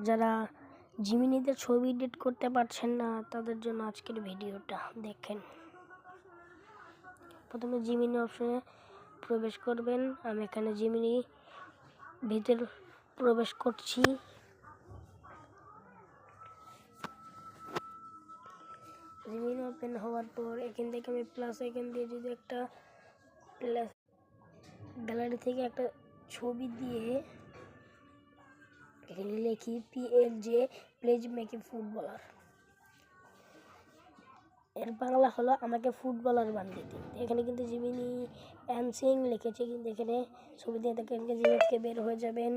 যারা জিমিনিতে ছবি এডিট করতে পারছেন না তাদের জন্য আজকের ভিডিওটা দেখেন। প্রথমে জিমিনি অপশনে প্রবেশ করবেন। আমি এখানে জিমিনি ভিতর প্রবেশ করছি। জিমিনি ওপেন হওয়ার পর এখান থেকে আমি প্লাস আইকন দিয়ে যদি একটা প্লাস গ্যালারি থেকে একটা ছবি দিয়ে এখানে লিখি PLJ please make a footballer. এর বাংলা হলো আমাকে ফুটবলার বানিয়ে দিন। এখানে কিন্তু জিমিনি অ্যানসিং লিখেছে, কিন্তু এখানে ছবি দিয়ে দেখেন জিমিনি থেকে বের হয়ে যাবেন।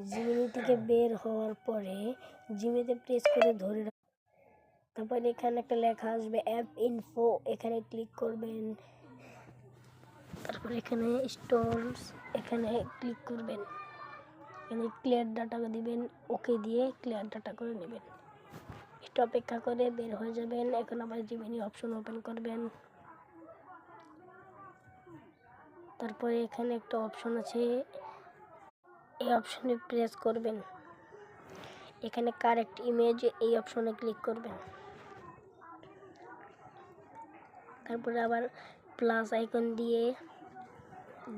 জিমিনি থেকে বের হওয়ার পরে জিমিনিতে প্রেস করে ধরে তারপর এখানে একটা লেখা আসবে অ্যাপ ইনফো, এখানে ক্লিক করবেন। তারপর এখানে স্টোরস, এখানে ক্লিক করবেন। এখানে ক্লিয়ার ডাটা দিবেন, ওকে দিয়ে ক্লিয়ার ডাটা করে নেবেন। একটু অপেক্ষা করে বের হয়ে যাবেন। এখন আবার জিমিনি অপশন ওপেন করবেন। তারপরে এখানে একটা অপশন আছে, এই অপশনে প্রেস করবেন। এখানে কারেক্ট ইমেজ, এই অপশনে ক্লিক করবেন। তারপরে আবার প্লাস আইকন দিয়ে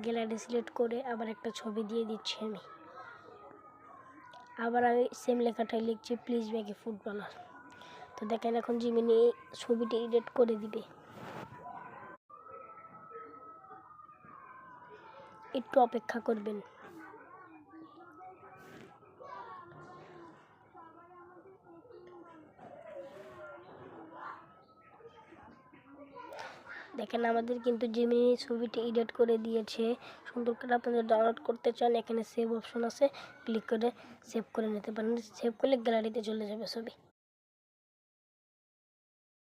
গ্যালারি সিলেক্ট করে আবার একটা ছবি দিয়ে দিচ্ছি আমি। আবার আমি সেম লেখাটাই লিখছি প্লিজ মেক এ ফুটবলার। তো দেখেন এখন জিমিনি ছবিটি এডিট করে দিবে। একটু অপেক্ষা করবেন। দেখেন আমাদের কিন্তু জিমিনি ছবিটি এডিট করে দিয়েছে সুন্দর করে। আপনাদের ডাউনলোড করতে চান, এখানে সেভ অপশন আছে, ক্লিক করে সেভ করে নিতে পারেন। সেভ করলে গ্যালারিতে চলে যাবে ছবি।